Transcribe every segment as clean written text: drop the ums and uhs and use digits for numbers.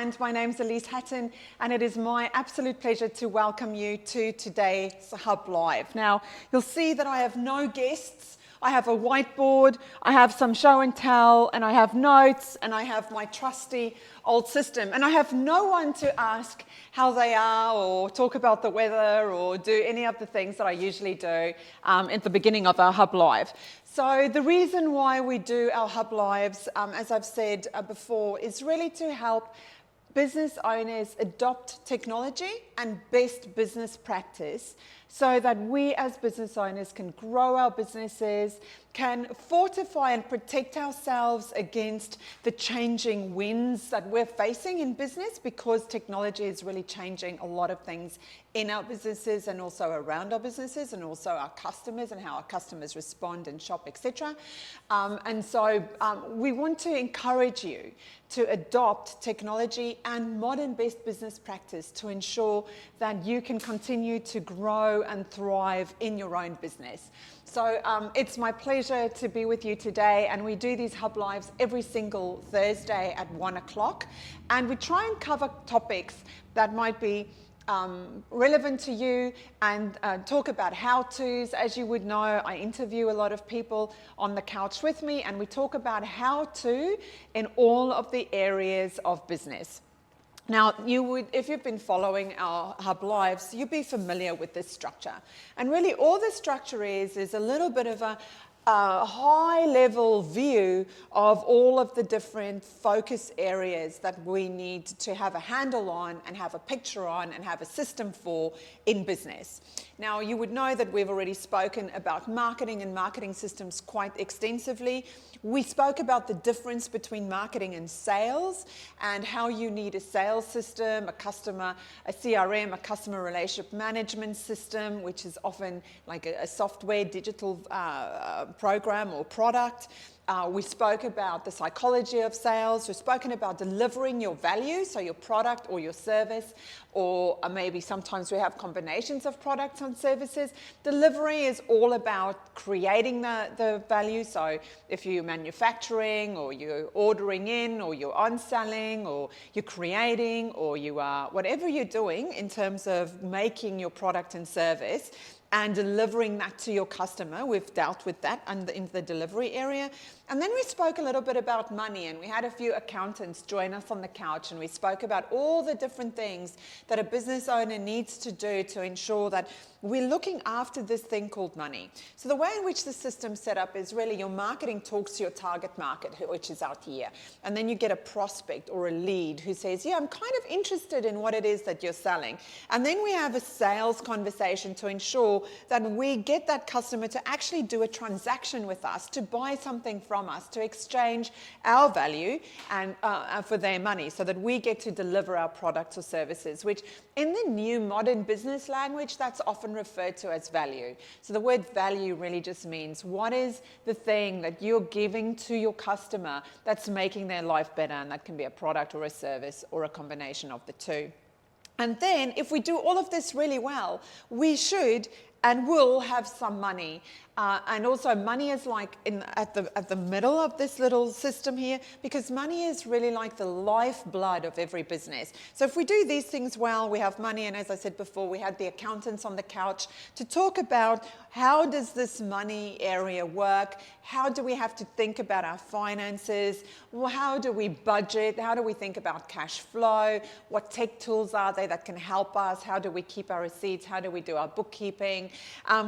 and my name's Elize Hattin, and it is my absolute pleasure to welcome you to today's HubLive. Now, you'll see that I have no guests. I have a whiteboard, I have some show and tell, and I have notes, and I have my trusty old system. And I have no one to ask how they are, or talk about the weather, or do any of the things that I usually do at the beginning of our HubLive. So the reason why we do our HubLives, as I've said before, is really to help business owners adopt technology and best business practice so that we as business owners can grow our businesses, can fortify and protect ourselves against the changing winds that we're facing in business, because technology is really changing a lot of things in our businesses and also around our businesses, and also our customers and how our customers respond and shop, etc. We want to encourage you to adopt technology and modern best business practice to ensure that you can continue to grow and thrive in your own business. So it's my pleasure to be with you today, and we do these HubLives every single Thursday at 1 o'clock, and we try and cover topics that might be relevant to you and talk about how-tos. As you would know, I interview a lot of people on the couch with me, and we talk about how-to in all of the areas of business. Now, if you've been following our HubLives, you'd be familiar with this structure. And really all the structure is a little bit of a high-level view of all of the different focus areas that we need to have a handle on and have a picture on and have a system for in business. Now, you would know that we've already spoken about marketing and marketing systems quite extensively. We spoke about the difference between marketing and sales, and how you need a sales system, a CRM, a customer relationship management system, which is often like a software digital program or product. We spoke about the psychology of sales. We've spoken about delivering your value, so your product or your service, or maybe sometimes we have combinations of products and services. Delivery is all about creating the value. So if you're manufacturing, or you're ordering in, or you're on-selling, or you're creating, or you are whatever you're doing in terms of making your product and service and delivering that to your customer. We've dealt with that in the delivery area. And then we spoke a little bit about money, and we had a few accountants join us on the couch, and we spoke about all the different things that a business owner needs to do to ensure that we're looking after this thing called money. So the way in which the system's set up is really your marketing talks to your target market, which is out here. And then you get a prospect or a lead who says, yeah, I'm kind of interested in what it is that you're selling. And then we have a sales conversation to ensure that we get that customer to actually do a transaction with us, to buy something from us, to exchange our value and for their money, so that we get to deliver our products or services, which in the new modern business language, that's often referred to as value. So the word value really just means, what is the thing that you're giving to your customer that's making their life better? And that can be a product or a service or a combination of the two. And then if we do all of this really well, we should and will have some money. And also money is like at the middle of this little system here, because money is really like the lifeblood of every business. So if we do these things well, we have money. And as I said before, we had the accountants on the couch to talk about how does this money area work? How do we have to think about our finances? Well, how do we budget? How do we think about cash flow? What tech tools are there that can help us? How do we keep our receipts? How do we do our bookkeeping?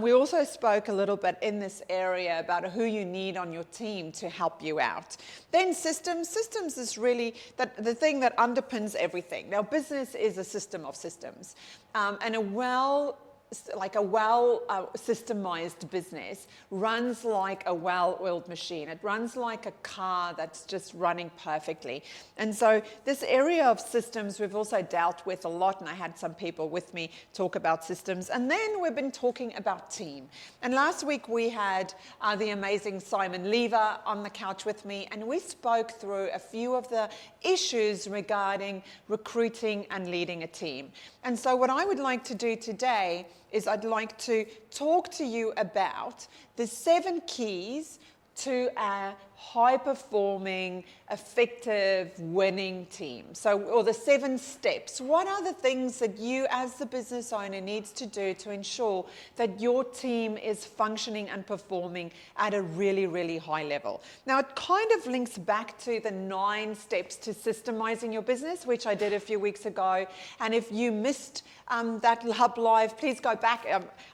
We also spoke a little bit in this area about who you need on your team to help you out. Then systems. Systems is really the thing that underpins everything. Now, business is a system of systems, and a well systemized business runs like a well-oiled machine. It runs like a car that's just running perfectly. And so this area of systems we've also dealt with a lot, and I had some people with me talk about systems. And then we've been talking about team. And last week we had the amazing Simon Lever on the couch with me, and we spoke through a few of the issues regarding recruiting and leading a team. And so what I would like to do today is I'd like to talk to you about the 7 keys to a high-performing, effective, winning team. So, or the 7 steps. What are the things that you as the business owner needs to do to ensure that your team is functioning and performing at a really, really high level? Now, it kind of links back to the 9 steps to systemizing your business, which I did a few weeks ago. And if you missed that HubLive, please go back.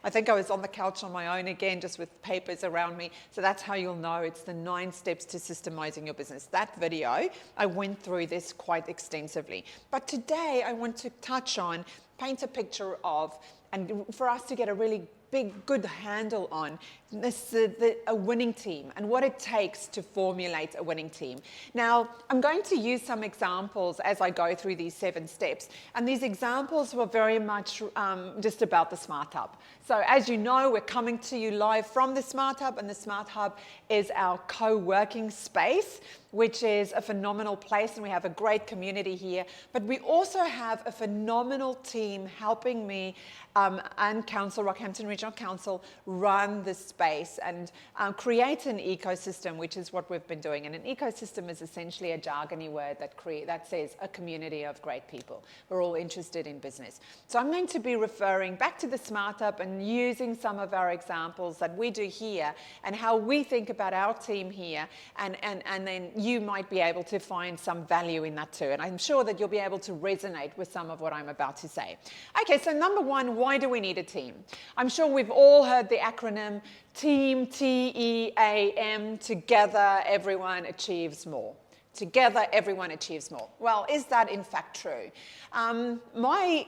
I think I was on the couch on my own again, just with papers around me. So that's how you'll know it's the 9 steps to systemizing your business. That video, I went through this quite extensively. But today I want to touch on, paint a picture of, and for us to get a really good handle on this, a winning team and what it takes to formulate a winning team. Now, I'm going to use some examples as I go through these 7 steps. And these examples were very much just about the SmartHub. So as you know, we're coming to you live from the SmartHub, and the SmartHub is our co-working space, which is a phenomenal place, and we have a great community here. But we also have a phenomenal team helping me and Council, Rockhampton Regional Council, run this space and create an ecosystem, which is what we've been doing. And an ecosystem is essentially a jargony word that says a community of great people. We're all interested in business. So I'm going to be referring back to the SmartHub and using some of our examples that we do here and how we think about our team here, and then you might be able to find some value in that too. And I'm sure that you'll be able to resonate with some of what I'm about to say. Okay, so number 1, why do we need a team? I'm sure we've all heard the acronym TEAM, T-E-A-M, together everyone achieves more. Together everyone achieves more. Well, is that in fact true? My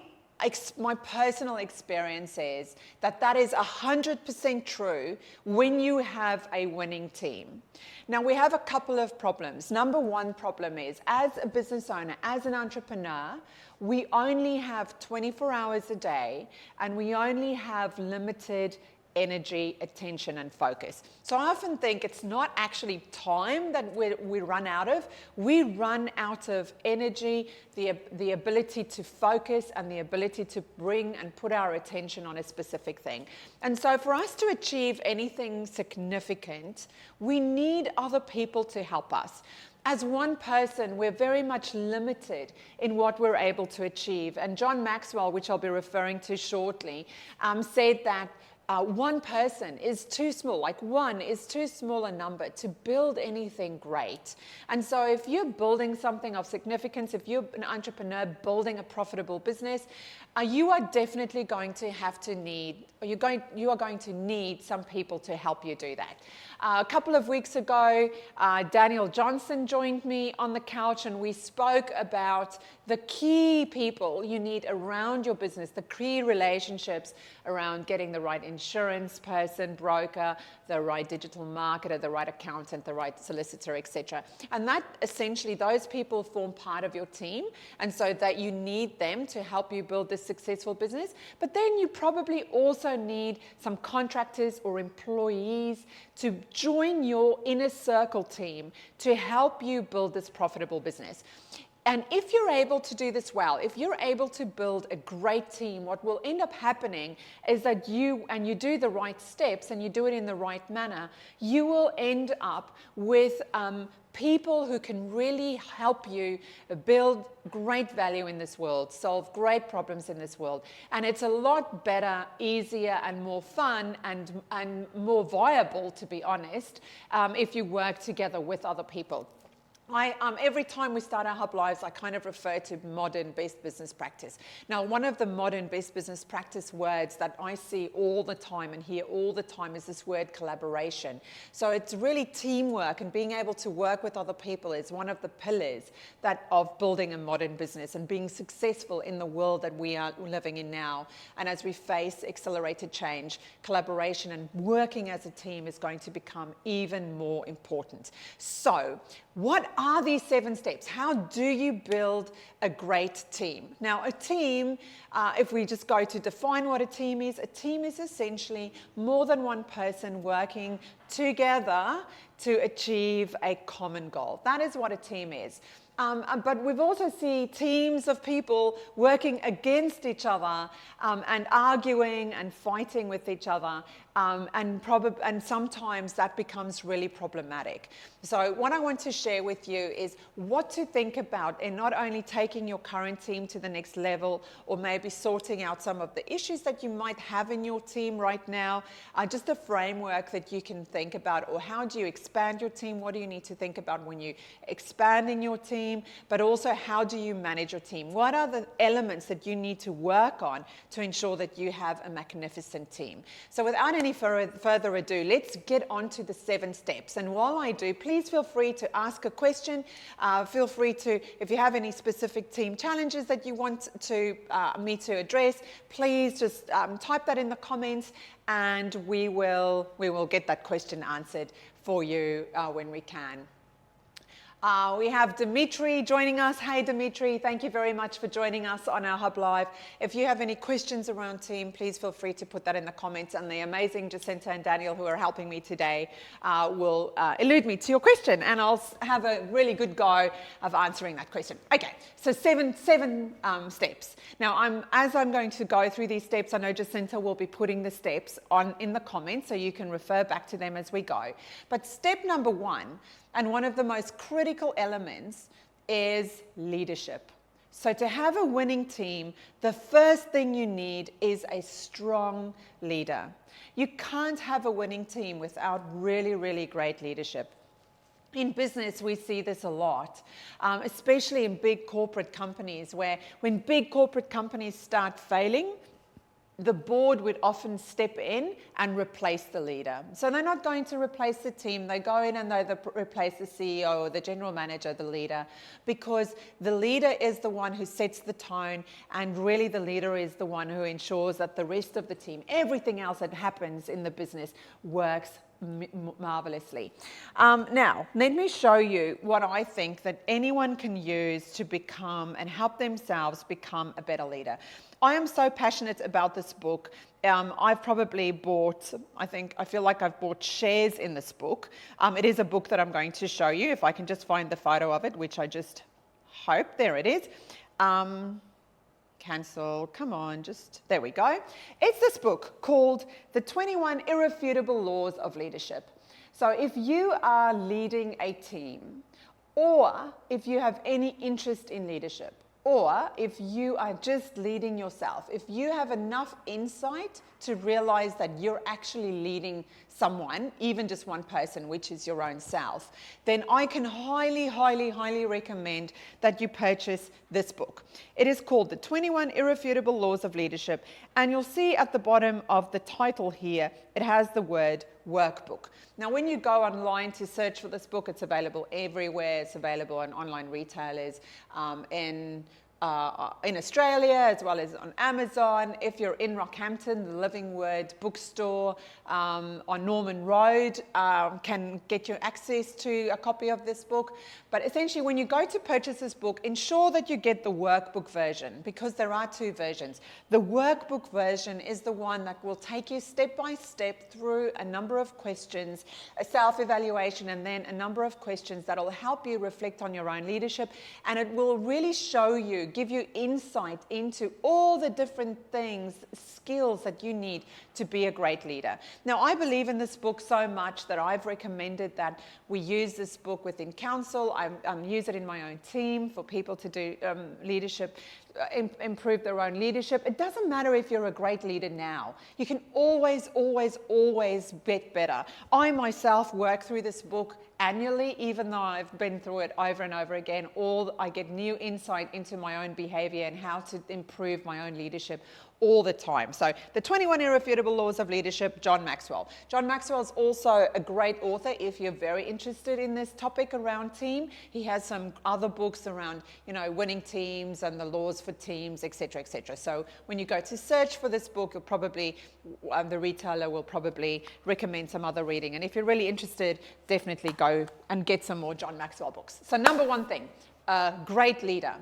personal experience is that is 100% true when you have a winning team. Now, we have a couple of problems. Number 1 problem is, as a business owner, as an entrepreneur, we only have 24 hours a day, and we only have limited energy, attention, and focus. So I often think it's not actually time that we run out of. We run out of energy, the ability to focus, and the ability to bring and put our attention on a specific thing. And so for us to achieve anything significant, we need other people to help us. As one person, we're very much limited in what we're able to achieve. And John Maxwell, which I'll be referring to shortly, said that one person is too small, like 1 is too small a number to build anything great. And so if you're building something of significance, if you're an entrepreneur building a profitable business, you are definitely going to have to need, you are going to need some people to help you do that. A couple of weeks ago, Daniel Johnson joined me on the couch, and we spoke about the key people you need around your business, the key relationships around getting the right insurance person, broker, the right digital marketer, the right accountant, the right solicitor, etc. And that essentially, those people form part of your team, and so that you need them to help you build this successful business. But then you probably also need some contractors or employees to join your inner circle team to help you build this profitable business. And if you're able to do this well, if you're able to build a great team, what will end up happening is that you do the right steps and you do it in the right manner, you will end up with people who can really help you build great value in this world, solve great problems in this world. And it's a lot better, easier, and more fun and more viable, to be honest, if you work together with other people. Every time we start our HubLives, I kind of refer to modern best business practice. Now, one of the modern best business practice words that I see all the time and hear all the time is this word collaboration. So it's really teamwork, and being able to work with other people is one of the pillars of building a modern business and being successful in the world that we are living in now. And as we face accelerated change, collaboration and working as a team is going to become even more important. So, what are these 7 steps? How do you build a great team? Now, a team, if we just go to define what a team is essentially more than one person working together to achieve a common goal. That is what a team is. But we've also seen teams of people working against each other and arguing and fighting with each other. and sometimes that becomes really problematic. So what I want to share with you is what to think about in not only taking your current team to the next level, or maybe sorting out some of the issues that you might have in your team right now, just a framework that you can think about, or how do you expand your team? What do you need to think about when you expanding your team? But also, how do you manage your team? What are the elements that you need to work on to ensure that you have a magnificent team? So without any further ado, let's get on to the 7 steps. And while I do, please feel free to ask a question. Feel free to, if you have any specific team challenges that you want to me to address, please just type that in the comments, and we will get that question answered for you when we can. We have Dimitri joining us. Hey, Dimitri, thank you very much for joining us on our HubLive. If you have any questions around team, please feel free to put that in the comments, and the amazing Jacinta and Daniel, who are helping me today, will elude me to your question, and I'll have a really good go of answering that question. Okay, so seven steps. Now, as I'm going to go through these steps, I know Jacinta will be putting the steps in the comments, so you can refer back to them as we go. But step number 1, and one of the most critical elements, is leadership. So to have a winning team, the first thing you need is a strong leader. You can't have a winning team without really, really great leadership. In business, we see this a lot, especially in big corporate companies, where when big corporate companies start failing, the board would often step in and replace the leader. So they're not going to replace the team. They go in and they replace the CEO or the general manager, the leader, because the leader is the one who sets the tone, and really the leader is the one who ensures that the rest of the team, everything else that happens in the business, works marvelously. Now, let me show you what I think that anyone can use to become and help themselves become a better leader. I am so passionate about this book. I've probably bought, I feel like I've bought shares in this book. It is a book that I'm going to show you, if I can just find the photo of it, which I just hope, there it is. Cancel, come on, there we go. It's this book called The 21 Irrefutable Laws of Leadership. So if you are leading a team, or if you have any interest in leadership, or if you are just leading yourself, if you have enough insight to realize that you're actually leading someone, even just one person, which is your own self, then I can highly, highly, highly recommend that you purchase this book. It is called The 21 Irrefutable Laws of Leadership, and you'll see at the bottom of the title here, it has the word workbook. Now, when you go online to search for this book, it's available everywhere. It's available on online retailers, in Australia, as well as on Amazon. If you're in Rockhampton, the Living Word bookstore on Norman Road can get you access to a copy of this book. But essentially, when you go to purchase this book, ensure that you get the workbook version, because there are 2 versions. The workbook version is the one that will take you step by step through a number of questions, a self-evaluation, and then a number of questions that will help you reflect on your own leadership, and it will really show you, give you insight into all the different things, skills that you need to be a great leader. Now, I believe in this book so much that I've recommended that we use this book within council. I use it in my own team for people to do leadership, improve their own leadership. It doesn't matter if you're a great leader now. You can always, always, always get better. I myself work through this book annually, even though I've been through it over and over again. I get new insight into my own behavior and how to improve my own leadership all the time. So The 21 Irrefutable Laws of Leadership, John Maxwell. John Maxwell is also a great author if you're very interested in this topic around team. He has some other books around, winning teams and the laws for teams, etc., etc. So when you go to search for this book, you'll probably, the retailer will probably recommend some other reading. And if you're really interested, definitely go and get some more John Maxwell books. So number 1 thing, a great leader.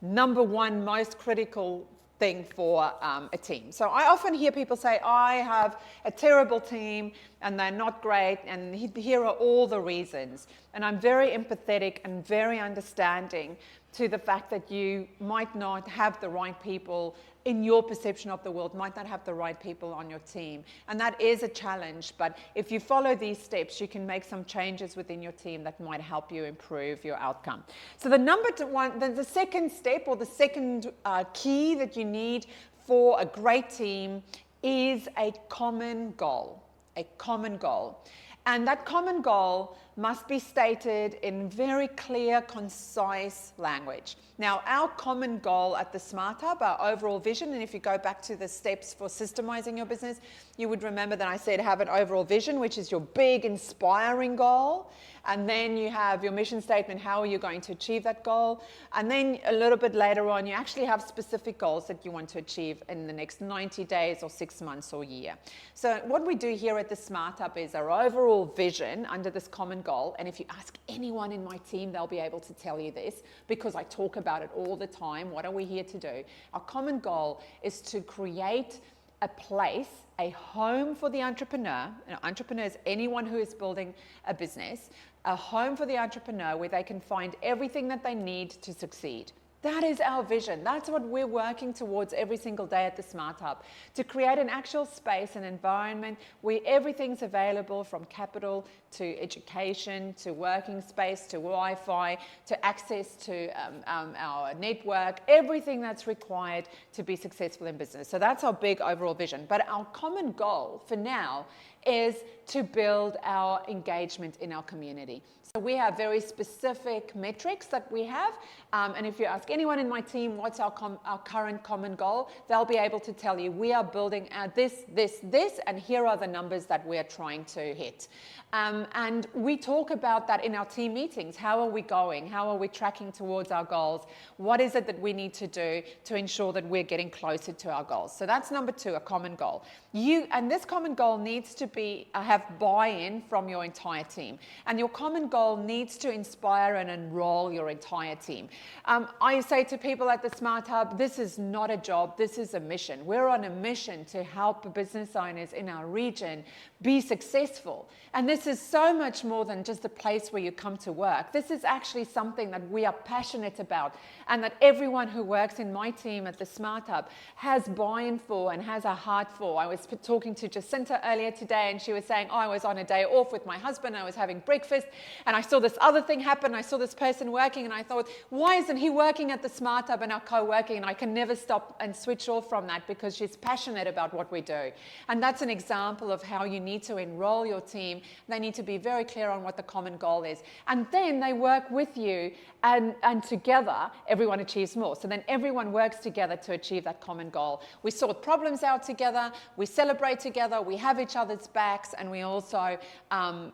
Number 1 most critical thing for a team. So I often hear people say, I have a terrible team and they're not great, and here are all the reasons. And I'm very empathetic and very understanding, to the fact that you might not have the right people in your perception of the world, might not have the right people on your team. And that is a challenge, but if you follow these steps, you can make some changes within your team that might help you improve your outcome. So the second step, or the second key that you need for a great team, is a common goal. A common goal. And that common goal must be stated in very clear, concise language. Now, our common goal at the SmartHub, our overall vision, and if you go back to the steps for systemizing your business, you would remember that I said have an overall vision, which is your big, inspiring goal. And then you have your mission statement, how are you going to achieve that goal? And then a little bit later on, you actually have specific goals that you want to achieve in the next 90 days or 6 months or year. So what we do here at the SmartHub is our overall vision under this common goal. And if you ask anyone in my team, they'll be able to tell you this because I talk about it all the time. What are we here to do? Our common goal is to create a place, a home for the entrepreneur. Entrepreneur is anyone who is building a business, a home for the entrepreneur where they can find everything that they need to succeed. That is our vision. That's what we're working towards every single day at the SmartHub, to create an actual space, an environment where everything's available, from capital to education to working space to Wi-Fi to access to our network, everything that's required to be successful in business. So that's our big overall vision. But our common goal for now is to build our engagement in our community. So we have very specific metrics that we have, and if you ask anyone in my team what's our current common goal, they'll be able to tell you we are building this, and here are the numbers that we are trying to hit. And we talk about that in our team meetings. How are we going? How are we tracking towards our goals? What is it that we need to do to ensure that we're getting closer to our goals? So that's number 2, a common goal. And this common goal needs to have buy-in from your entire team. And your common goal needs to inspire and enroll your entire team. I say to people at the SmartHub, this is not a job, this is a mission. We're on a mission to help business owners in our region be successful. And this is so much more than just a place where you come to work. This is actually something that we are passionate about, and that everyone who works in my team at the SmartHub has buy-in for and has a heart for. I was talking to Jacinta earlier today, and she was saying, I was on a day off with my husband, I was having breakfast, and I saw this other thing happen. I saw this person working, and I thought, why isn't he working at the SmartHub and our co-working? And I can never stop and switch off from that because she's passionate about what we do. And that's an example of how you need to enroll your team. They need to be very clear on what the common goal is. And then they work with you, and together everyone achieves more. So then everyone works together to achieve that common goal. We sort problems out together, we celebrate together, we have each other's backs, and we also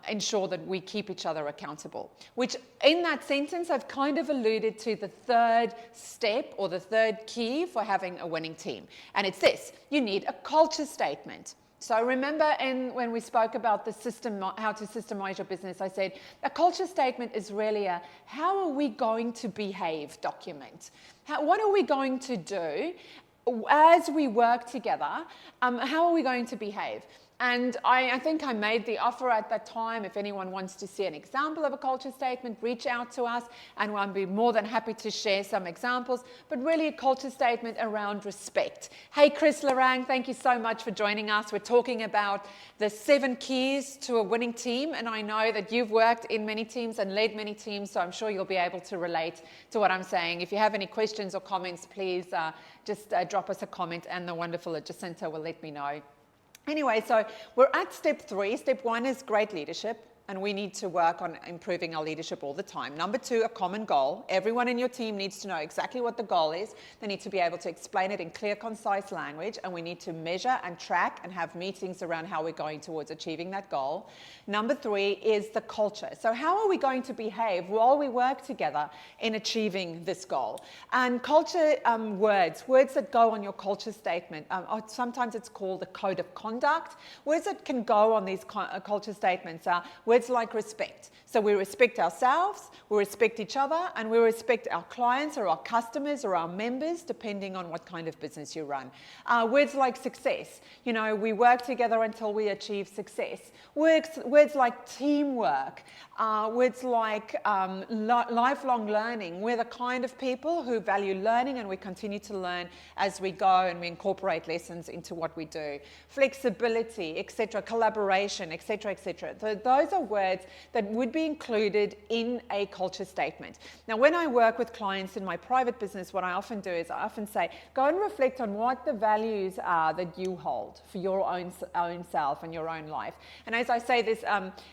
ensure that we keep each other accountable. Which in that sentence, I've kind of alluded to the third step, or the third key for having a winning team. And it's this: you need a culture statement. So remember when we spoke about the system, how to systemize your business, I said a culture statement is really a how are we going to behave document. What are we going to do as we work together? How are we going to behave? And I think I made the offer at that time. If anyone wants to see an example of a culture statement, reach out to us, and I'll be more than happy to share some examples. But really a culture statement around respect. Hey, Chris Larang, thank you so much for joining us. We're talking about the 7 keys to a winning team, and I know that you've worked in many teams and led many teams, so I'm sure you'll be able to relate to what I'm saying. If you have any questions or comments, please just drop us a comment, and the wonderful Jacinta will let me know. Anyway, so we're at step 3. Step 1 is great leadership, and we need to work on improving our leadership all the time. Number 2, a common goal. Everyone in your team needs to know exactly what the goal is. They need to be able to explain it in clear, concise language, and we need to measure and track and have meetings around how we're going towards achieving that goal. Number 3 is the culture. So how are we going to behave while we work together in achieving this goal? And culture words that go on your culture statement, sometimes it's called a code of conduct. Words that can go on these culture statements are words Words like respect. So we respect ourselves, we respect each other, and we respect our clients or our customers or our members, depending on what kind of business you run. Words like success. You know, we work together until we achieve success. Words like teamwork. Words like lifelong learning. We're the kind of people who value learning, and we continue to learn as we go, and we incorporate lessons into what we do. Flexibility, etc., collaboration, etc., etc. So those are words that would be included in a culture statement. Now, when I work with clients in my private business, what I often do is I often say, go and reflect on what the values are that you hold for your own self and your own life. And as I say this,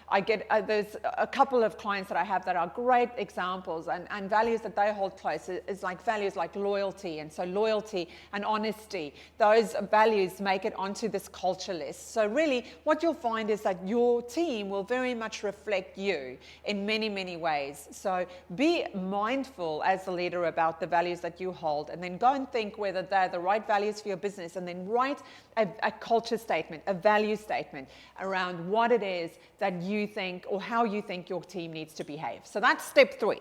I get there's a couple of clients that I have that are great examples, and values that they hold close is like values like loyalty. And so loyalty and honesty, those values make it onto this culture list. So really what you'll find is that your team will very much reflect you in many, many ways. So be mindful as the leader about the values that you hold, and then go and think whether they're the right values for your business, and then write a culture statement, a value statement around what it is that you think or how you think your team needs to behave. So that's step 3.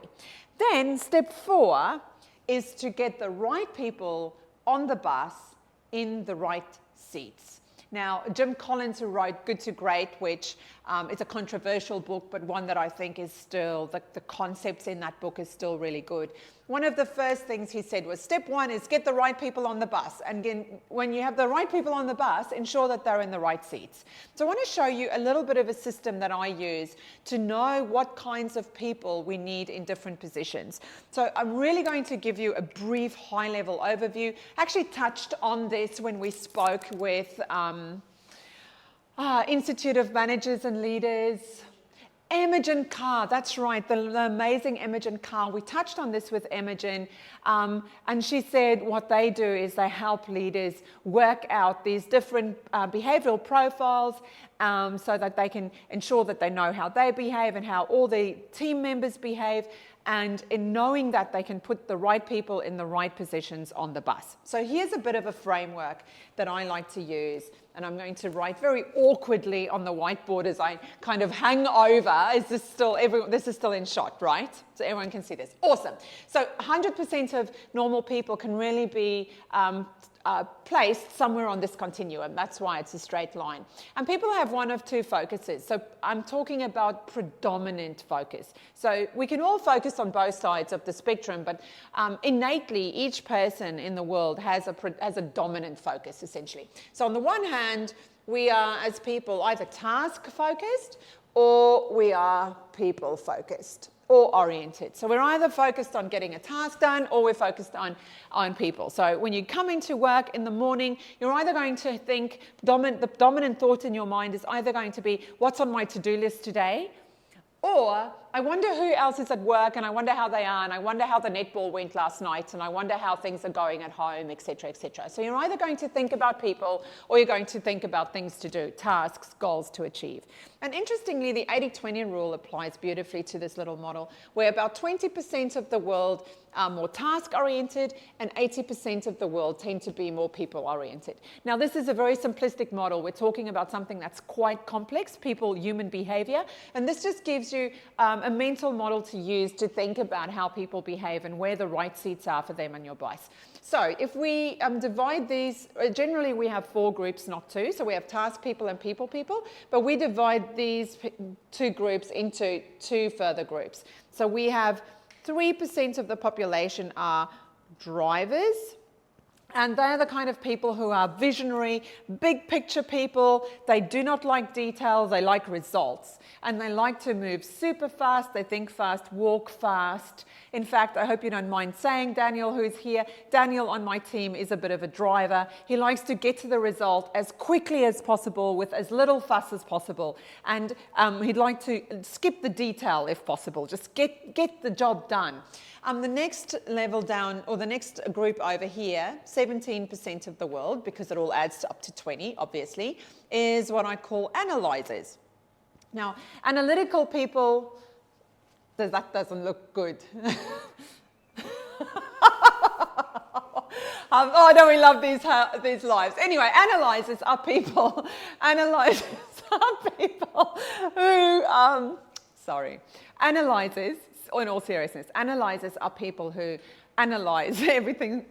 Then step 4 is to get the right people on the bus in the right seats. Now, Jim Collins, who wrote Good to Great, which is a controversial book, but one that I think is still, the concepts in that book is still really good. One of the first things he said was, step 1 is get the right people on the bus. And again, when you have the right people on the bus, ensure that they're in the right seats. So I want to show you a little bit of a system that I use to know what kinds of people we need in different positions. So I'm really going to give you a brief high-level overview. I actually touched on this when we spoke with Institute of Managers and Leaders. Imogen Carr, that's right, the amazing Imogen Carr. We touched on this with Imogen, and she said what they do is they help leaders work out these different behavioral profiles so that they can ensure that they know how they behave and how all the team members behave, and in knowing that they can put the right people in the right positions on the bus. So here's a bit of a framework that I like to use, and I'm going to write very awkwardly on the whiteboard as I kind of hang over. This is still in shot, right? So everyone can see this. Awesome. So 100% of normal people can really be placed somewhere on this continuum. That's why it's a straight line. And people have one of two focuses. So I'm talking about predominant focus. So we can all focus on both sides of the spectrum, but innately each person in the world has a dominant focus, essentially. So on the one hand, we are, as people, either task focused or we are people focused or oriented. So we're either focused on getting a task done or we're focused on people. So when you come into work in the morning, you're either going to think, the dominant thought in your mind is either going to be, what's on my to-do list today? Or I wonder who else is at work, and I wonder how they are, and I wonder how the netball went last night, and I wonder how things are going at home, etc., etc. So you're either going to think about people or you're going to think about things to do, tasks, goals to achieve. And interestingly, the 80-20 rule applies beautifully to this little model, where about 20% of the world are more task-oriented and 80% of the world tend to be more people-oriented. Now, this is a very simplistic model. We're talking about something that's quite complex, human behavior, and this just gives you a mental model to use to think about how people behave and where the right seats are for them on your bus. So if we divide these, generally we have 4 groups, not 2. So we have task people and people, but we divide these 2 groups into 2 further groups. So we have 3% of the population are drivers, and they're the kind of people who are visionary, big picture people. They do not like details, they like results. And they like to move super fast, they think fast, walk fast. In fact, I hope you don't mind saying, Daniel, who's here, Daniel on my team is a bit of a driver. He likes to get to the result as quickly as possible with as little fuss as possible. And he'd like to skip the detail if possible, just get the job done. The next level down, or the next group over here, 17% of the world, because it all adds up to 20, obviously, is what I call analyzers. Now, analytical people, that doesn't look good. Oh, don't we love these lives? Anyway, analyzers are people. Analyzers are people people who, analyzers, in all seriousness, analyzers are people who analyze everything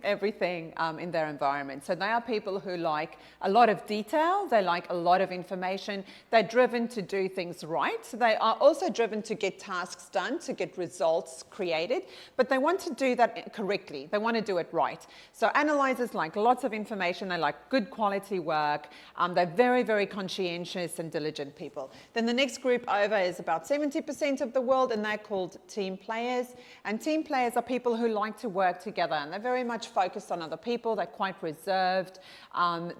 in their environment. So they are people who like a lot of detail, they like a lot of information, they're driven to do things right. They are also driven to get tasks done, to get results created, but they want to do that correctly. They want to do it right. So analyzers like lots of information, they like good quality work, they're very, very conscientious and diligent people. Then the next group over is about 70% of the world, and they're called team players. And team players are people who like to work together, and they're very much focused on other people. They're quite reserved.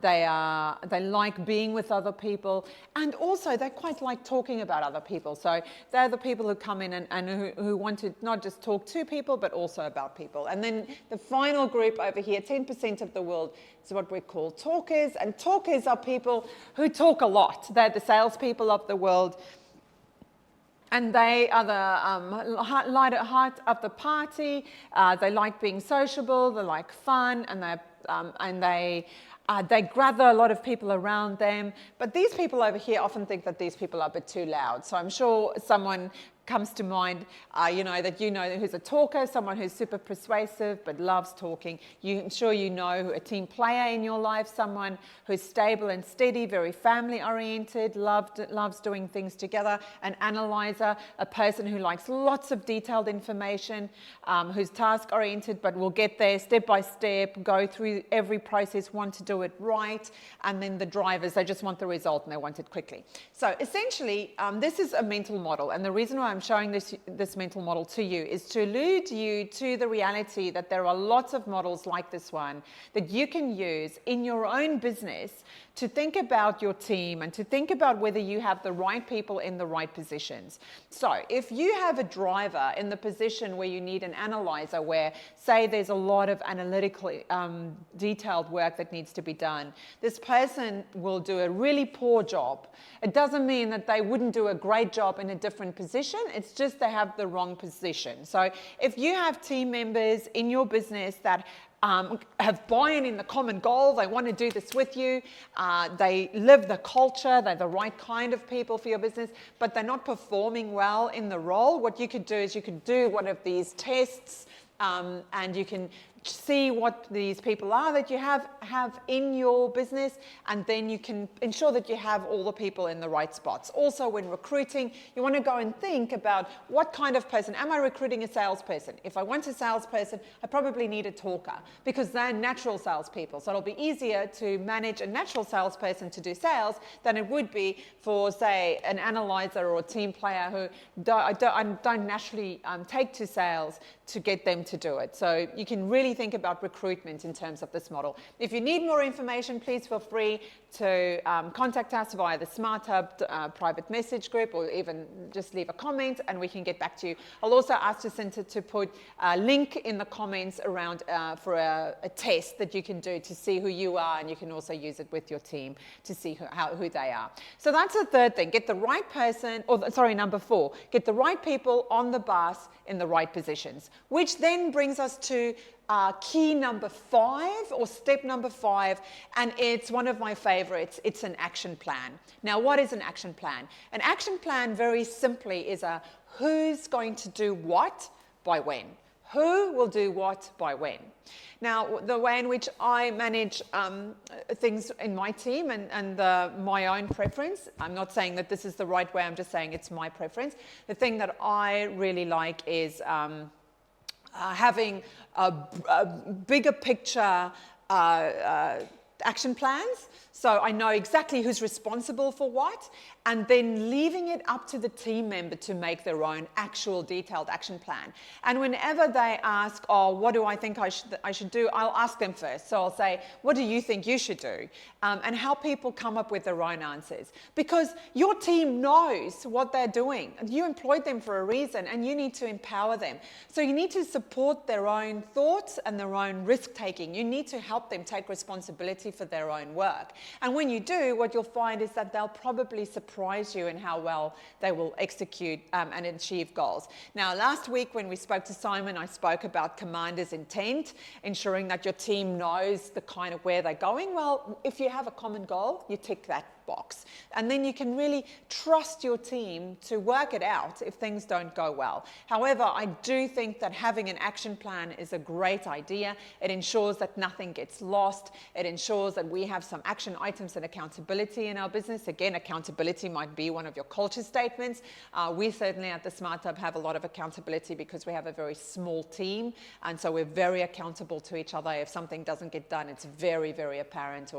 They like being with other people, and also they quite like talking about other people. So they're the people who come in and who want to not just talk to people, but also about people. And then the final group over here, 10% of the world, is what we call talkers. And talkers are people who talk a lot. They're the salespeople of the world. And they are the light at heart of the party. They like being sociable. They like fun, and they gather a lot of people around them. But these people over here often think that these people are a bit too loud. So I'm sure someone comes to mind, who's a talker, someone who's super persuasive but loves talking. I'm sure you know a team player in your life, someone who's stable and steady, very family-oriented, loves doing things together. An analyzer, a person who likes lots of detailed information, who's task-oriented but will get there step by step, go through every process, want to do it right. And then the drivers, they just want the result and they want it quickly. So essentially, this is a mental model, and the reason why I'm showing this mental model to you is to allude you to the reality that there are lots of models like this one that you can use in your own business to think about your team and to think about whether you have the right people in the right positions. So if you have a driver in the position where you need an analyzer, where say there's a lot of analytical detailed work that needs to be done, this person will do a really poor job. It doesn't mean that they wouldn't do a great job in a different position. It's just they have the wrong position. So if you have team members in your business that have buy-in in the common goal, they want to do this with you, they live the culture, they're the right kind of people for your business, but they're not performing well in the role, what you could do is you could do one of these tests, and you can see what these people are that you have in your business, and then you can ensure that you have all the people in the right spots. Also, when recruiting, you want to go and think about what kind of person. Am I recruiting a salesperson? If I want a salesperson, I probably need a talker, because they're natural salespeople. So it'll be easier to manage a natural salesperson to do sales than it would be for, say, an analyzer or a team player who don't naturally take to sales to get them to do it. So you can really think about recruitment in terms of this model. If you need more information, please feel free to contact us via the SmartHub private message group, or even just leave a comment and we can get back to you. I'll also ask Jacinta to put a link in the comments around for a test that you can do to see who you are, and you can also use it with your team to see who they are. So that's the third thing. Get the right person, number 4, get the right people on the bus in the right positions, which then brings us to key number 5, or step number 5, and it's one of my favorites. It's an action plan. Now, what is an action plan? An action plan, very simply, is a who's going to do what by when. Who will do what by when? Now, the way in which I manage things in my team and my own preference, I'm not saying that this is the right way, I'm just saying it's my preference. The thing that I really like is having a bigger picture action plans. So I know exactly who's responsible for what, and then leaving it up to the team member to make their own actual detailed action plan. And whenever they ask, oh, what do I think I should do, I'll ask them first. So I'll say, what do you think you should do? And help people come up with their own answers. Because your team knows what they're doing. You employed them for a reason, and you need to empower them. So you need to support their own thoughts and their own risk-taking. You need to help them take responsibility for their own work. And when you do, what you'll find is that they'll probably surprise surprise you in how well they will execute and achieve goals. Now, last week when we spoke to Simon, I spoke about commander's intent, ensuring that your team knows the kind of where they're going. Well, if you have a common goal, you tick that box. And then you can really trust your team to work it out if things don't go well. However, I do think that having an action plan is a great idea. It ensures that nothing gets lost. It ensures that we have some action items and accountability in our business. Again, accountability might be one of your culture statements. We certainly at the SmartHub have a lot of accountability because we have a very small team. And so we're very accountable to each other. If something doesn't get done, it's very, very apparent.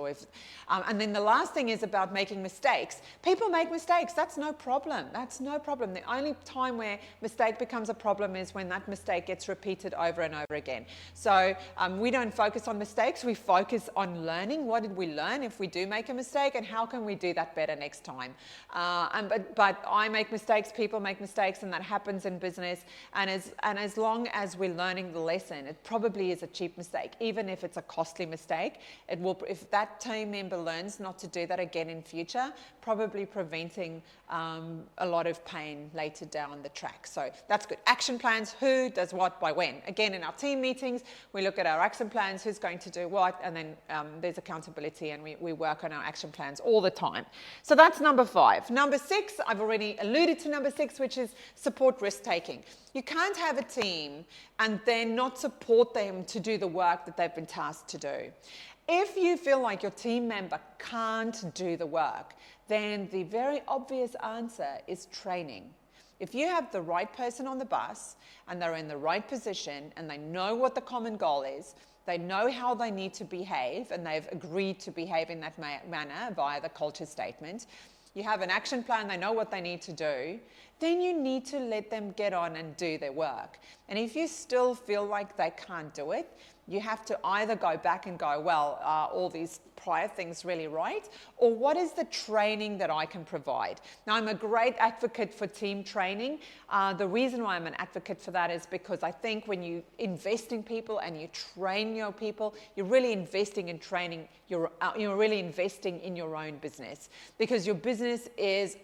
And then the last thing is about making mistakes. People make mistakes. That's no problem. That's no problem. The only time where mistake becomes a problem is when that mistake gets repeated over and over again. So we don't focus on mistakes. We focus on learning. What did we learn if we do make a mistake, and how can we do that better next time? But I make mistakes. People make mistakes, and that happens in business. And as long as we're learning the lesson, it probably is a cheap mistake, even if it's a costly mistake. It will, if that team member learns not to do that again in future, probably preventing a lot of pain later down the track. So that's good. Action plans, who does what by when. Again, in our team meetings, we look at our action plans, who's going to do what, and then there's accountability, and we work on our action plans all the time. So that's number 5. Number 6, I've already alluded to number 6, which is support risk-taking. You can't have a team and then not support them to do the work that they've been tasked to do. If you feel like your team member can't do the work, then the very obvious answer is training. If you have the right person on the bus and they're in the right position and they know what the common goal is, they know how they need to behave, and they've agreed to behave in that manner via the culture statement, you have an action plan, they know what they need to do, then you need to let them get on and do their work. And if you still feel like they can't do it, you have to either go back and go, well, are all these prior things really right? Or what is the training that I can provide? Now, I'm a great advocate for team training. The reason why I'm an advocate for that is because I think when you invest in people and you train your people, you're really investing in training, you're really investing in your own business, because your business is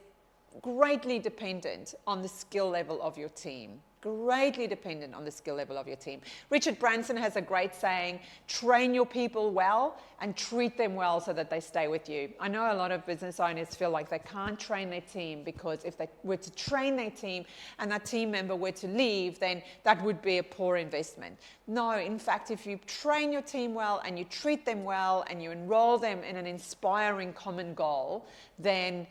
greatly dependent on the skill level of your team. Greatly dependent on the skill level of your team. Richard Branson has a great saying, train your people well and treat them well so that they stay with you. I know a lot of business owners feel like they can't train their team because if they were to train their team and that team member were to leave, then that would be a poor investment. No, in fact, if you train your team well and you treat them well and you enroll them in an inspiring common goal, then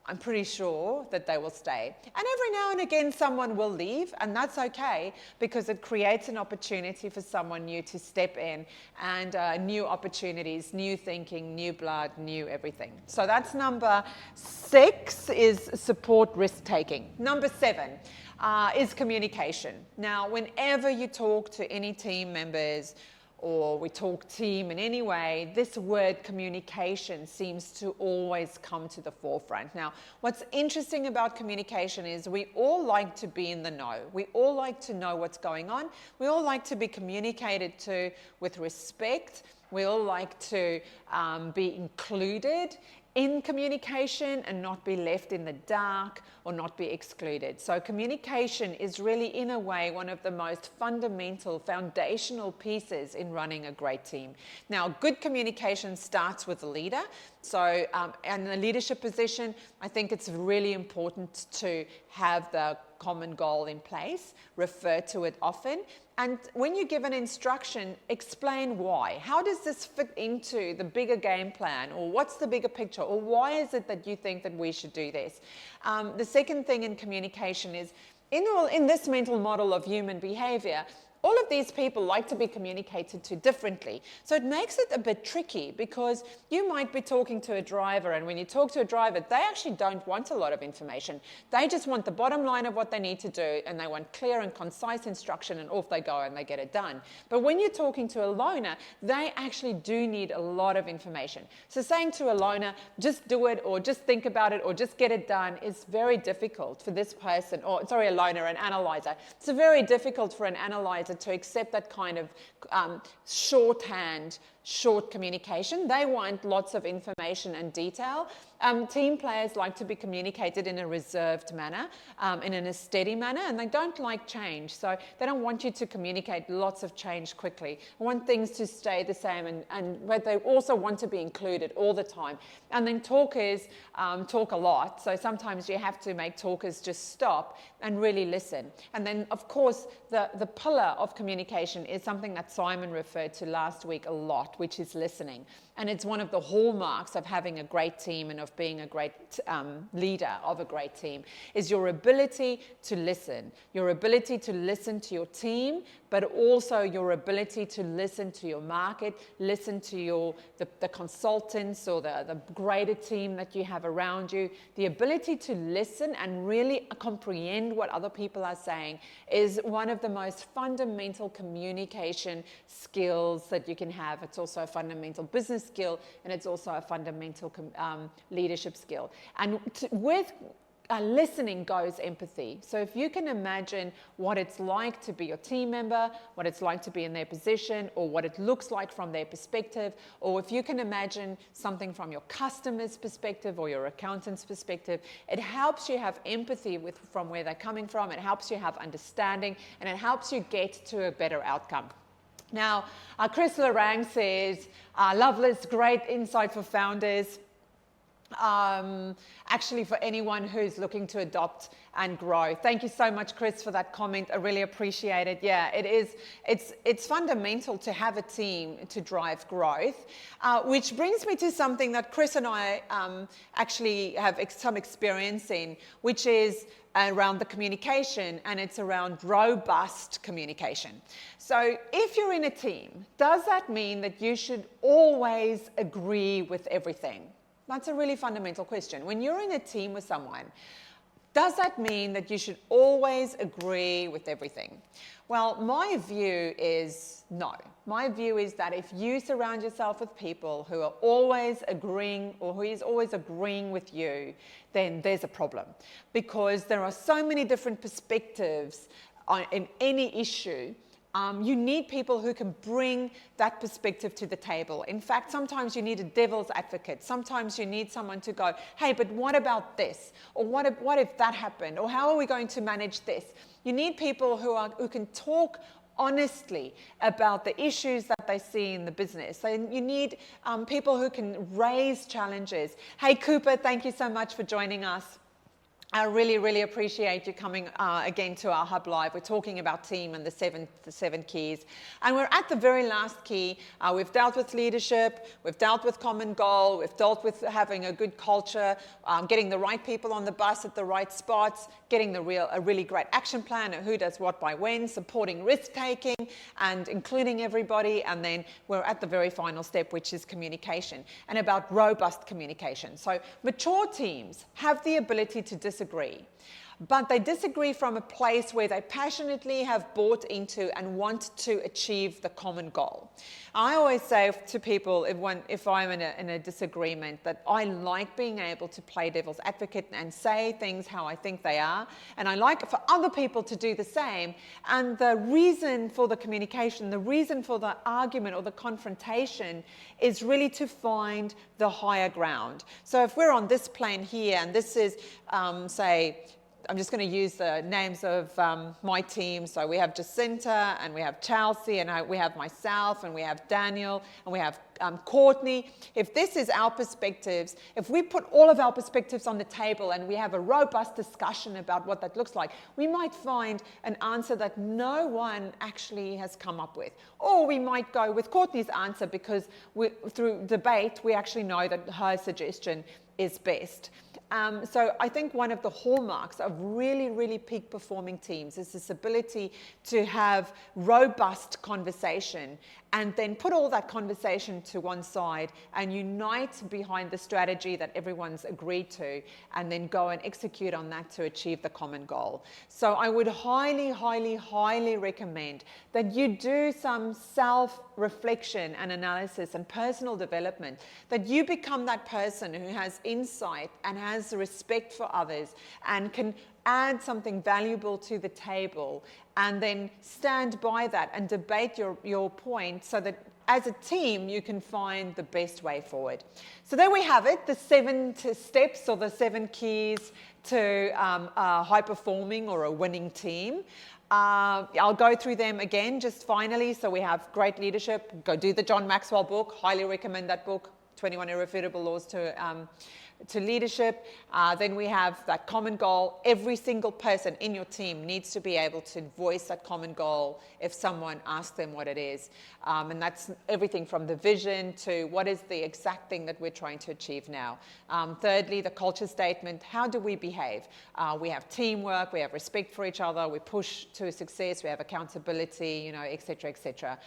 I'm pretty sure that they will stay. And every now and again, someone will leave, and that's okay, because it creates an opportunity for someone new to step in, and new opportunities, new thinking, new blood, new everything. So that's number 6, is support risk-taking. Number 7 is communication. Now, whenever you talk to any team members, or we talk team in any way, this word communication seems to always come to the forefront. Now, what's interesting about communication is we all like to be in the know. We all like to know what's going on. We all like to be communicated to with respect. We all like to be included in communication and not be left in the dark or not be excluded. So communication is really, in a way, one of the most fundamental, foundational pieces in running a great team. Now, good communication starts with the leader. So in a leadership position, I think it's really important to have the common goal in place, refer to it often, and when you give an instruction, explain why. How does this fit into the bigger game plan, or what's the bigger picture, or why is it that you think that we should do this? The second thing in communication is, in this mental model of human behavior, all of these people like to be communicated to differently. So it makes it a bit tricky, because you might be talking to a driver, and when you talk to a driver, they actually don't want a lot of information. They just want the bottom line of what they need to do, and they want clear and concise instruction, and off they go and they get it done. But when you're talking to a loaner, they actually do need a lot of information. So saying to a loaner, just do it, or just think about it, or just get it done, is very difficult for this person, or sorry, a loaner, an analyzer. It's very difficult for an analyzer to accept that kind of shorthand short communication. They want lots of information and detail. Team players like to be communicated in a reserved manner, in a steady manner, and they don't like change. So they don't want you to communicate lots of change quickly. They want things to stay the same, but they also want to be included all the time. And then talkers talk a lot. So sometimes you have to make talkers just stop and really listen. And then, of course, the pillar of communication is something that Simon referred to last week a lot, which is listening. And it's one of the hallmarks of having a great team and of being a great leader of a great team, is your ability to listen. Your ability to listen to your team, but also your ability to listen to your market, listen to the consultants or the greater team that you have around you. The ability to listen and really comprehend what other people are saying is one of the most fundamental communication skills that you can have. It's also a fundamental business skill, and it's also a fundamental leadership skill. And with listening goes empathy. So if you can imagine what it's like to be your team member, what it's like to be in their position, or what it looks like from their perspective, or if you can imagine something from your customer's perspective or your accountant's perspective, it helps you have empathy from where they're coming from, it helps you have understanding, and it helps you get to a better outcome. Now, Chris Lorang says, Loveless, great insight for founders. Actually, for anyone who's looking to adopt and grow. Thank you so much, Chris, for that comment. I really appreciate it. Yeah, it is. It's fundamental to have a team to drive growth, which brings me to something that Chris and I actually have some experience in, which is around the communication, and it's around robust communication. So if you're in a team, does that mean that you should always agree with everything? That's a really fundamental question. When you're in a team with someone, does that mean that you should always agree with everything? Well, my view is no. My view is that if you surround yourself with people who are always agreeing, or who is always agreeing with you, then there's a problem. Because there are so many different perspectives in any issue. You need people who can bring that perspective to the table. In fact, sometimes you need a devil's advocate. Sometimes you need someone to go, hey, but what about this? Or what if that happened? Or how are we going to manage this? You need people who can talk honestly about the issues that they see in the business. So you need people who can raise challenges. Hey, Cooper, thank you so much for joining us. I really, really appreciate you coming again to our HubLive. We're talking about team and the seven keys. And we're at the very last key. We've dealt with leadership, we've dealt with common goal, we've dealt with having a good culture, getting the right people on the bus at the right spots, getting a really great action plan, who does what by when, supporting risk-taking and including everybody. And then we're at the very final step, which is communication, and about robust communication. So mature teams have the ability to disagree, but they disagree from a place where they passionately have bought into and want to achieve the common goal. I always say to people, if I'm in a disagreement, that I like being able to play devil's advocate and say things how I think they are, and I like for other people to do the same. And the reason for the communication, the reason for the argument or the confrontation is really to find the higher ground. So if we're on this plane here, and this is, say, I'm just going to use the names of my team. So we have Jacinta, and we have Chelsea, and we have myself, and we have Daniel, and we have Courtney. If this is our perspectives, if we put all of our perspectives on the table and we have a robust discussion about what that looks like, we might find an answer that no one actually has come up with. Or we might go with Courtney's answer because through debate, we actually know that her suggestion is best. So I think one of the hallmarks of really, really peak performing teams is this ability to have robust conversation and then put all that conversation to one side and unite behind the strategy that everyone's agreed to, and then go and execute on that to achieve the common goal. So I would highly, highly, highly recommend that you do some self-reflection and analysis and personal development, that you become that person who has insight and has respect for others and can add something valuable to the table, and then stand by that and debate your point so that as a team, you can find the best way forward. So there we have it, the 7 steps or the 7 keys to a high-performing or a winning team. I'll go through them again just finally. So we have great leadership. Go do the John Maxwell book. Highly recommend that book, 21 Irrefutable Laws to Leadership. Then we have that common goal. Every single person in your team needs to be able to voice that common goal if someone asks them what it is. And that's everything from the vision to what is the exact thing that we're trying to achieve now. Thirdly, the culture statement. How do we behave? We have teamwork, we have respect for each other, we push to success, we have accountability, et cetera, et cetera.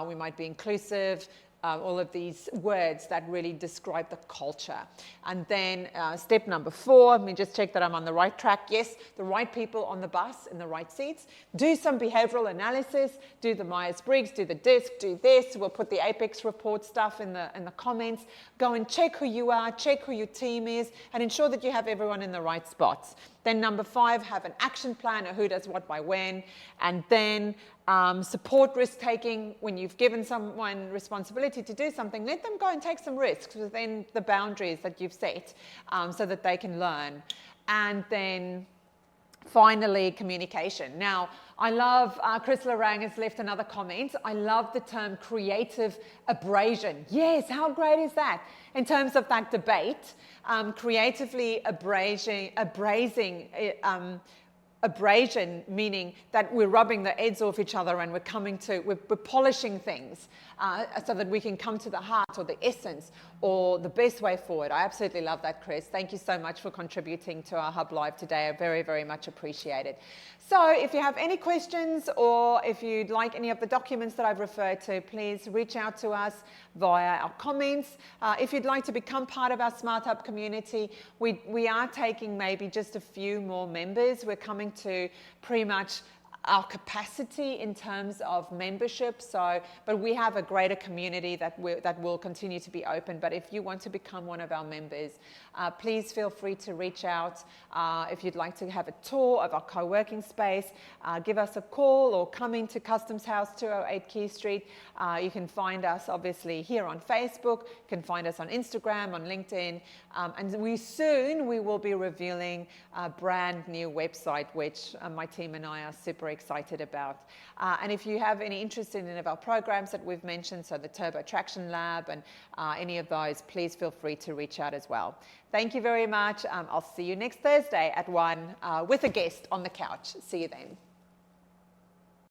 We might be inclusive. All of these words that really describe the culture. And then step number 4, let me just check that I'm on the right track. Yes, the right people on the bus in the right seats. Do some behavioral analysis, do the Myers-Briggs, do the DISC, do this. We'll put the Apex report stuff in the comments. Go and check who you are, check who your team is, and ensure that you have everyone in the right spots. Then number 5, have an action plan, or who does what by when. And then support risk-taking. When you've given someone responsibility to do something, let them go and take some risks within the boundaries that you've set so that they can learn. And then finally, communication. Now, I love, Chris Larang has left another comment. I love the term creative abrasion. Yes, how great is that? In terms of that debate, creatively abrasion, meaning that we're rubbing the edges off each other and we're polishing things so that we can come to the heart or the essence or the best way forward. I absolutely love that, Chris. Thank you so much for contributing to our HubLive today. I very, very much appreciate it. So if you have any questions or if you'd like any of the documents that I've referred to, please reach out to us via our comments. If you'd like to become part of our SmartHub community, we are taking maybe just a few more members. We're coming to pretty much our capacity in terms of membership. But we have a greater community that will continue to be open. But if you want to become one of our members, please feel free to reach out. If you'd like to have a tour of our co-working space, give us a call or come into Customs House 208 Key Street. You can find us obviously here on Facebook. You can find us on Instagram, on LinkedIn. And we will be revealing a brand new website, which my team and I are super excited about. And if you have any interest in any of our programs that we've mentioned, so the Turbo Traction Lab and any of those, please feel free to reach out as well. Thank you very much. I'll see you next Thursday at 1 with a guest on the couch. See you then.